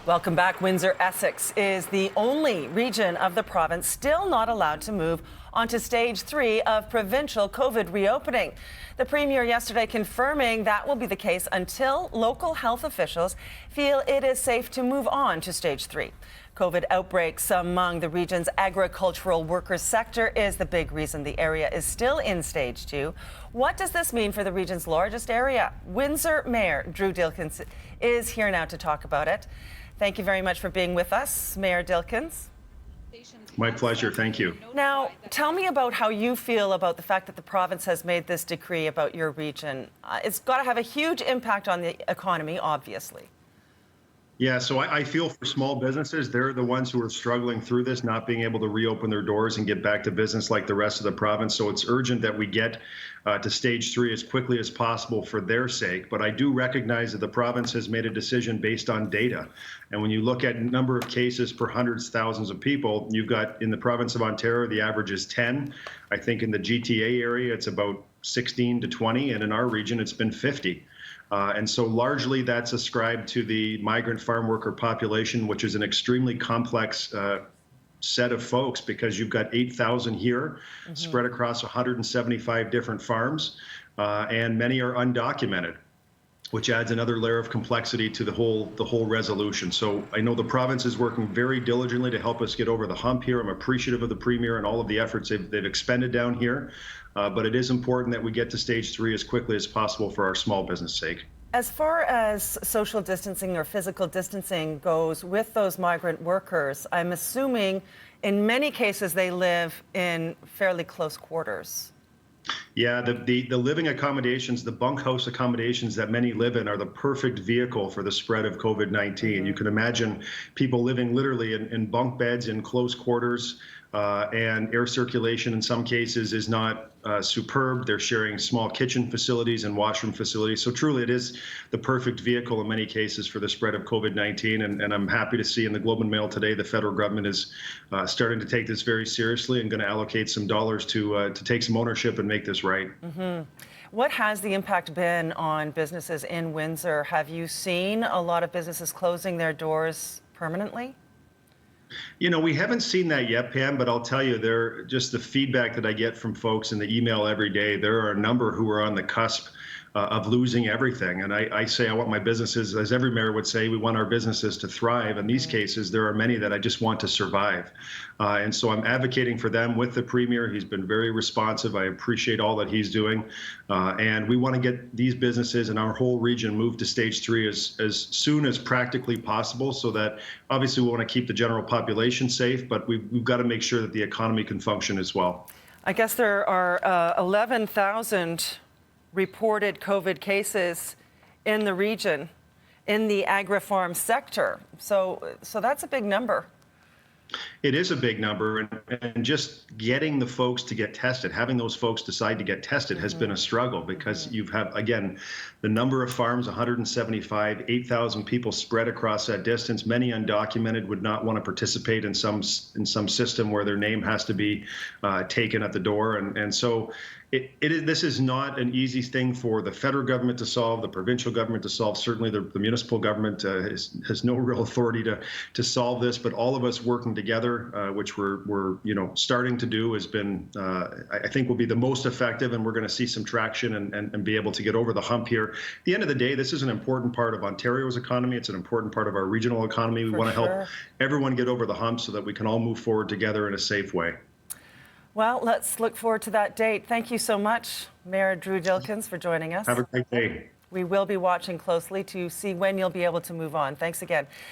Welcome back. Windsor-Essex is the only region of the province still not allowed to move onto stage 3 of provincial COVID reopening. The Premier yesterday confirming that will be the case until local health officials feel it is safe to move on to stage 3. COVID outbreaks among the region's agricultural workers sector is the big reason the area is still in stage 2. What does this mean for the region's largest area? Windsor Mayor Drew Dilkens is here now to talk about it. Thank you very much for being with us, Mayor Dilkens. My pleasure. Thank you. Now, tell me about how you feel about the fact that the province has made this decree about your region. It's got to have a huge impact on the economy, obviously. Yeah, so I feel for small businesses. They're the ones who are struggling through this, not being able to reopen their doors and get back to business like the rest of the province. So it's urgent that we get to stage 3 as quickly as possible for their sake. But I do recognize that the province has made a decision based on data. And when you look at number of cases per hundreds, thousands of people, you've got in the province of Ontario, the average is 10. I think in the GTA area, it's about 16 to 20. And in our region, it's been 50. And so largely that's ascribed to the migrant farm worker population, which is an extremely complex set of folks because you've got 8,000 here spread across 175 different farms, and many are undocumented, which adds another layer of complexity to the whole resolution. So I know the province is working very diligently to help us get over the hump here. I'm appreciative of the Premier and all of the efforts they've expended down here. But it is important that we get to stage 3 as quickly as possible for our small business sake. As far as social distancing or physical distancing goes with those migrant workers, I'm assuming in many cases they live in fairly close quarters. Yeah, the living accommodations, the bunkhouse accommodations that many live in are the perfect vehicle for the spread of COVID-19. You can imagine people living literally in bunk beds in close quarters, and air circulation in some cases is not superb. They're sharing small kitchen facilities and washroom facilities. So truly it is the perfect vehicle in many cases for the spread of COVID-19. And I'm happy to see in the Globe and Mail today the federal government is starting to take this very seriously and going to allocate some dollars to take some ownership and make this right. What has the impact been on businesses in Windsor? Have you seen a lot of businesses closing their doors permanently? You know, we haven't seen that yet, Pam, but I'll tell you, just the feedback that I get from folks in the email every day, there are a number who are on the cusp of losing everything. And I say I want my businesses, as every mayor would say, we want our businesses to thrive. In these cases, there are many that I just want to survive. And so I'm advocating for them with the Premier. He's been very responsive. I appreciate all that he's doing. And we want to get these businesses in our whole region moved to stage 3 as soon as practically possible, so that obviously we want to keep the general population safe, but we've got to make sure that the economy can function as well. I guess there are 11,000 reported COVID cases in the region, in the agri-farm sector. So that's a big number. It is a big number, and just getting the folks to get tested, having those folks decide to get tested has been a struggle because you've had, again, the number of farms, 175, 8,000 people spread across that distance. Many undocumented would not want to participate in some system where their name has to be taken at the door. And so this is not an easy thing for the federal government to solve, the provincial government to solve. Certainly the municipal government has no real authority to solve this, but all of us working together, which we're starting to do, has been, I think, will be the most effective, and we're going to see some traction and be able to get over the hump here. At the end of the day, this is an important part of Ontario's economy. It's an important part of our regional economy. We want to help everyone get over the hump so that we can all move forward together in a safe way. Well, let's look forward to that date. Thank you so much, Mayor Drew Dilkens, for joining us. Have a great day. We will be watching closely to see when you'll be able to move on. Thanks again.